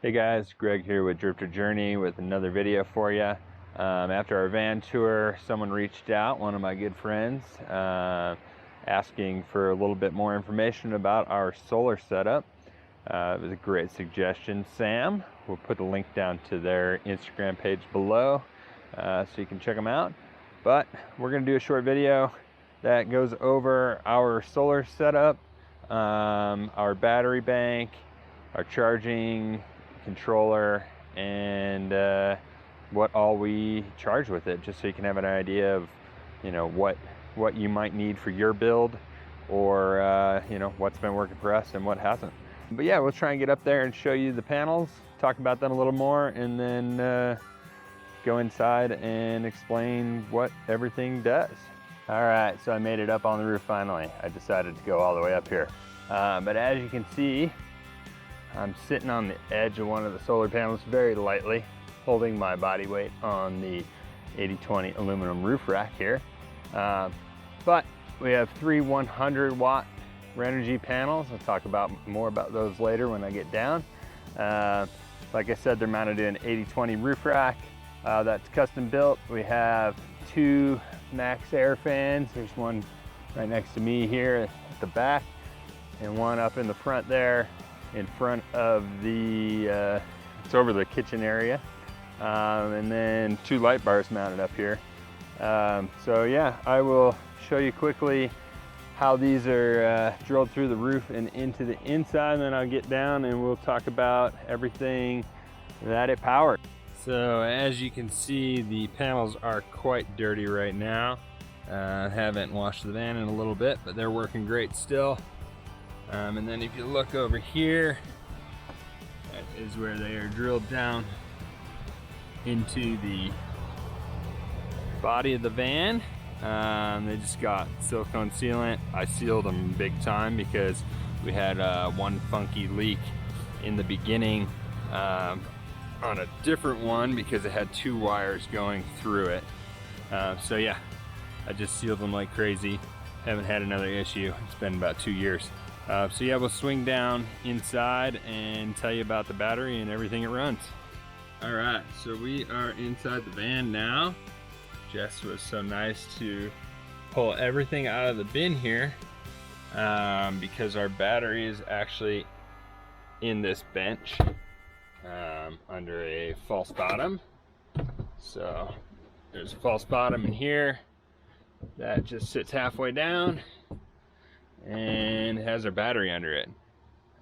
Hey guys, Greg here with Drifter Journey with another video for you. After our van tour, someone reached out, one of my good friends, asking for a little bit more information about our solar setup. It was a great suggestion, Sam. We'll put a link down to their Instagram page below so you can check them out. But we're going to do a short video that goes over our solar setup, our battery bank, our charging controller, and what all we charge with it, just so you can have an idea of, you know, what you might need for your build, or you know, what's been working for us and what hasn't. But yeah, we'll try and get up there and show you the panels, talk about them a little more, and then go inside and explain what everything does. All right, so I made it up on the roof finally. I decided to go all the way up here, but as you can see, I'm sitting on the edge of one of the solar panels very lightly, holding my body weight on the 80/20 aluminum roof rack here. But we have three 100-watt Renogy panels. I'll talk more about those later when I get down. Like I said, they're mounted in 80/20 roof rack. That's custom built. We have two max air fans. There's one right next to me here at the back, and one up in the front there, in front of the, it's over the kitchen area. And then two light bars mounted up here. So yeah, I will show you quickly how these are drilled through the roof and into the inside, and then I'll get down and we'll talk about everything that it powers. So as you can see, the panels are quite dirty right now. Haven't washed the van in a little bit, but they're working great still. And then if you look over here, that is where they are drilled down into the body of the van. They just got silicone sealant. I sealed them big time because we had one funky leak in the beginning on a different one because it had two wires going through it. So yeah, I just sealed them like crazy. Haven't had another issue. It's been about 2 years. So yeah, we'll swing down inside and tell you about the battery and everything it runs. All right, so we are inside the van now. Jess was so nice to pull everything out of the bin here because our battery is actually in this bench under a false bottom. So there's a false bottom in here that just sits halfway down and has our battery under it.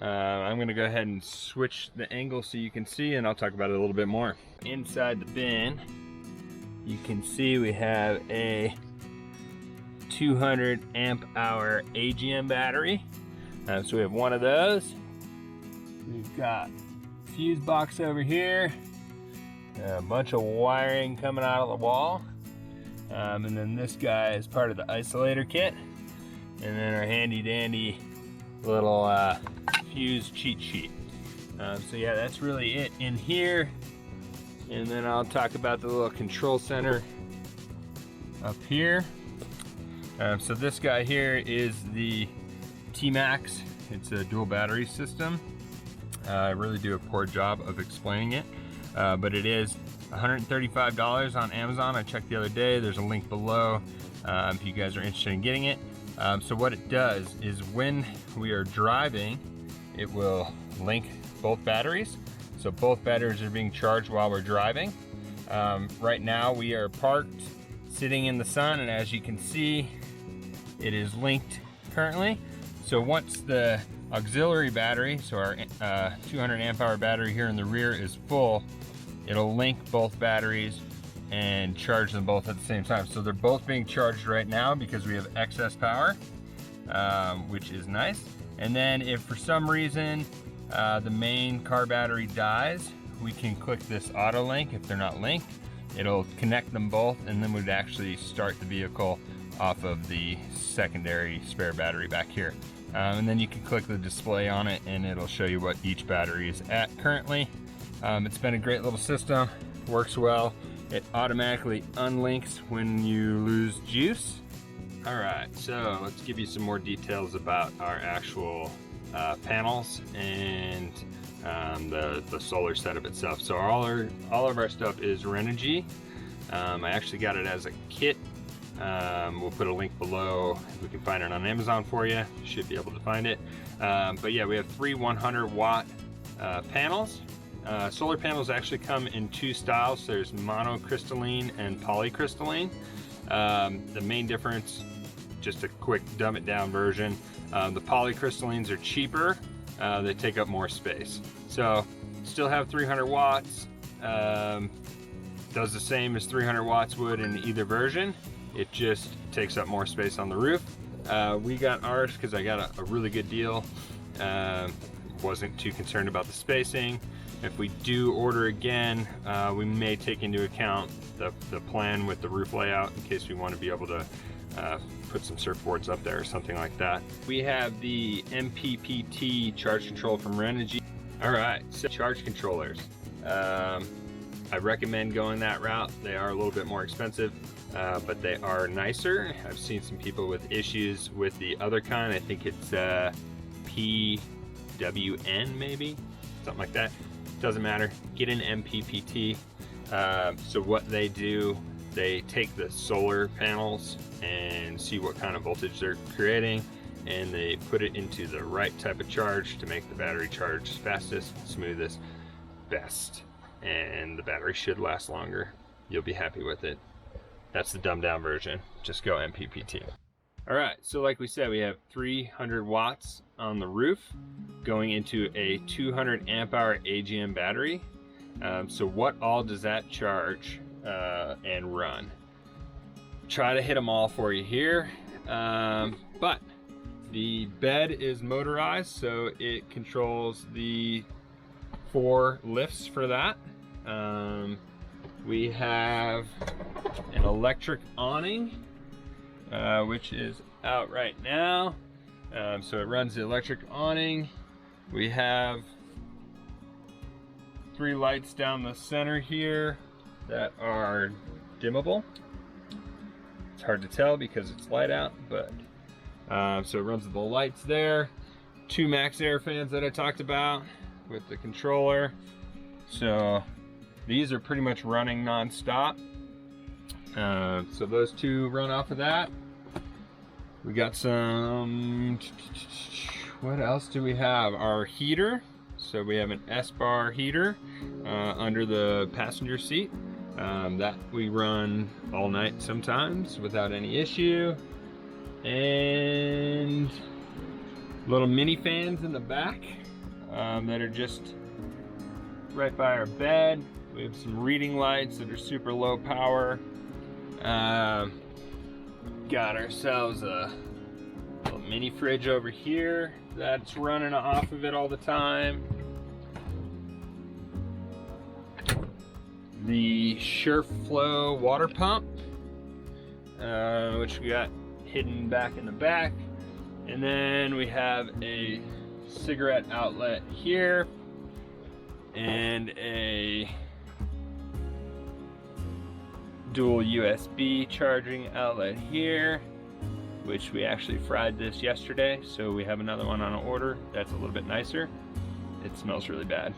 I'm gonna go ahead and switch the angle so you can see, and I'll talk about it a little bit more. Inside the bin, you can see we have a 200 amp hour Agm battery. So we have one of those. We've got a fuse box over here, a bunch of wiring coming out of the wall, and then this guy is part of the isolator kit. And then our handy dandy little fuse cheat sheet. So yeah, that's really it in here. And then I'll talk about the little control center up here. So this guy here is the T-Max. It's a dual battery system. I really do a poor job of explaining it, but it is $135 on Amazon. I checked the other day. There's a link below if you guys are interested in getting it. So what it does is when we are driving, it will link both batteries. So both batteries are being charged while we're driving. Right now we are parked sitting in the sun, and as you can see, it is linked currently. So once the auxiliary battery, so our 200 amp hour battery here in the rear is full, it'll link both batteries and charge them both at the same time. So they're both being charged right now because we have excess power, which is nice. And then if for some reason the main car battery dies, we can click this auto link. If they're not linked, it'll connect them both, and then we'd actually start the vehicle off of the secondary spare battery back here. And then you can click the display on it and it'll show you what each battery is at currently. It's been a great little system, works well. It automatically unlinks when you lose juice. All right, so let's give you some more details about our actual panels and the solar setup itself. So all of our stuff is Renogy. I actually got it as a kit. We'll put a link below if we can find it on Amazon for you. You should be able to find it. But yeah, we have 3 100-watt panels. Solar panels actually come in 2 styles. There's monocrystalline and polycrystalline. The main difference, just a quick dumb it down version, the polycrystallines are cheaper. They take up more space. So still have 300 watts. Does the same as 300 watts would in either version. It just takes up more space on the roof. We got ours because I got a really good deal. Wasn't too concerned about the spacing. If we do order again, we may take into account the plan with the roof layout in case we want to be able to put some surfboards up there or something like that. We have the Mppt charge control from Renogy. All right, so charge controllers. I recommend going that route. They are a little bit more expensive, but they are nicer. I've seen some people with issues with the other kind. I think it's PWN maybe, something like that. Doesn't matter, get an Mppt. So what they do, they take the solar panels and see what kind of voltage they're creating, and they put it into the right type of charge to make the battery charge fastest, smoothest, best, and the battery should last longer. You'll be happy with it. That's the dumbed down version. Just go Mppt. All right, so like we said, we have 300 watts on the roof going into a 200 amp hour Agm battery. So what all does that charge and run? Try to hit them all for you here, but the bed is motorized, so it controls the 4 lifts for that. We have an electric awning, which is out right now. So it runs the electric awning. We have 3 lights down the center here that are dimmable. It's hard to tell because it's light out, but so it runs the lights there. 2 max air fans that I talked about with the controller. So these are pretty much running non-stop. So those 2 run off of that. We got some, what else do we have? Our heater. So we have an S-bar heater under the passenger seat. That we run all night sometimes without any issue. And little mini fans in the back that are just right by our bed. We have some reading lights that are super low power. Got ourselves a little mini fridge over here that's running off of it all the time. The SureFlow water pump, which we got hidden back in the back. And then we have a cigarette outlet here and a dual USB charging outlet here, which we actually fried this yesterday, so we have another one on order that's a little bit nicer. It smells really bad.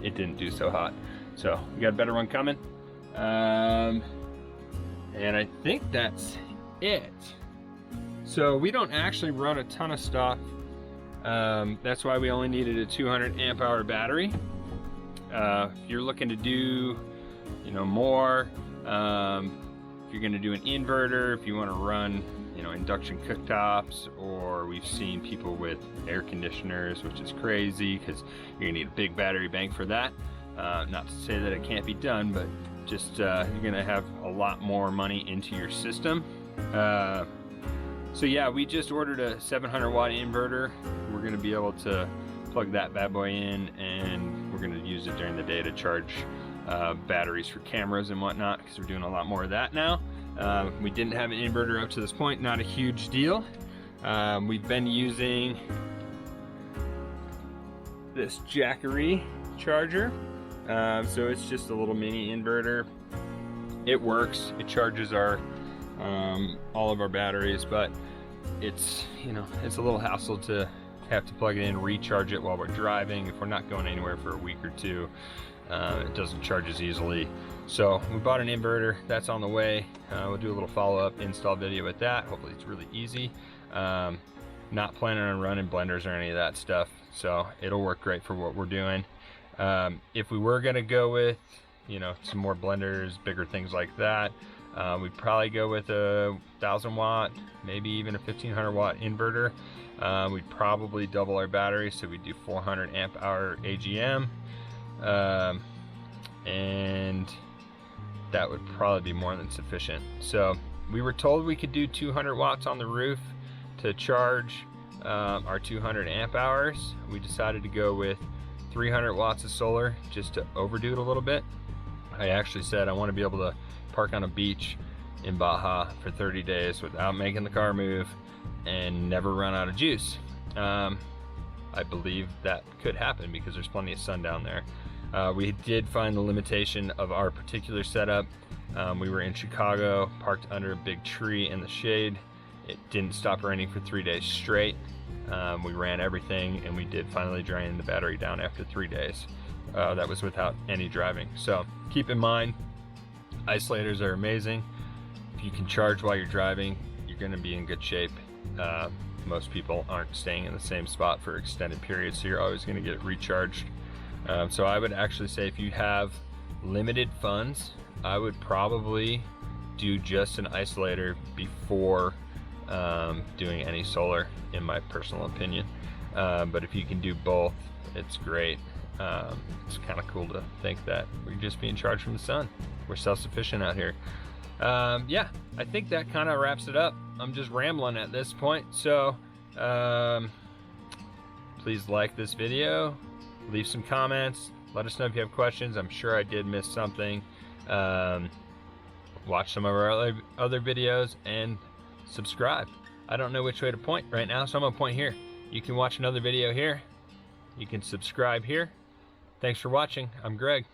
It didn't do so hot, so we got a better one coming. And I think that's it. So we don't actually run a ton of stuff. That's why we only needed a 200 amp hour battery. If you're looking to do more, if you're going to do an inverter, if you want to run induction cooktops, or we've seen people with air conditioners, which is crazy because you're gonna need a big battery bank for that. Not to say that it can't be done, but just you're gonna have a lot more money into your system. So yeah, we just ordered a 700 watt inverter. We're gonna be able to plug that bad boy in, and we're gonna use it during the day to charge batteries for cameras and whatnot, because we're doing a lot more of that now. We didn't have an inverter up to this point, not a huge deal. We've been using this Jackery charger. So it's just a little mini inverter. It works, it charges our all of our batteries, but it's it's a little hassle to have to plug it in, recharge it while we're driving. If we're not going anywhere for a week or two, it doesn't charge as easily. So we bought an inverter, that's on the way. We'll do a little follow-up install video with that. Hopefully it's really easy. Not planning on running blenders or any of that stuff, so it'll work great for what we're doing. If we were gonna go with, you know, some more blenders, bigger things like that, we'd probably go with a 1,000 watt, maybe even a 1,500 watt inverter. We'd probably double our battery, so we'd do 400 amp hour AGM, and that would probably be more than sufficient. So we were told we could do 200 watts on the roof to charge our 200 amp hours. We decided to go with 300 watts of solar just to overdo it a little bit. I actually said I want to be able to park on a beach in Baja for 30 days without making the car move and never run out of juice. I believe that could happen because there's plenty of sun down there. We did find the limitation of our particular setup. We were in Chicago, parked under a big tree in the shade. It didn't stop raining for 3 days straight. We ran everything, and we did finally drain the battery down after 3 days. That was without any driving. So keep in mind, isolators are amazing. If you can charge while you're driving, you're gonna be in good shape. Most people aren't staying in the same spot for extended periods, so you're always gonna get recharged. So I would actually say if you have limited funds, I would probably do just an isolator before doing any solar, in my personal opinion. But if you can do both, it's great. It's kind of cool to think that we're just being charged from the sun. We're self-sufficient out here. Yeah, I think that kind of wraps it up. I'm just rambling at this point. So please like this video, leave some comments, let us know if you have questions. I'm sure I did miss something. Watch some of our other videos and subscribe. I don't know which way to point right now, so I'm gonna point here. You can watch another video here. You can subscribe here. Thanks for watching. I'm Greg.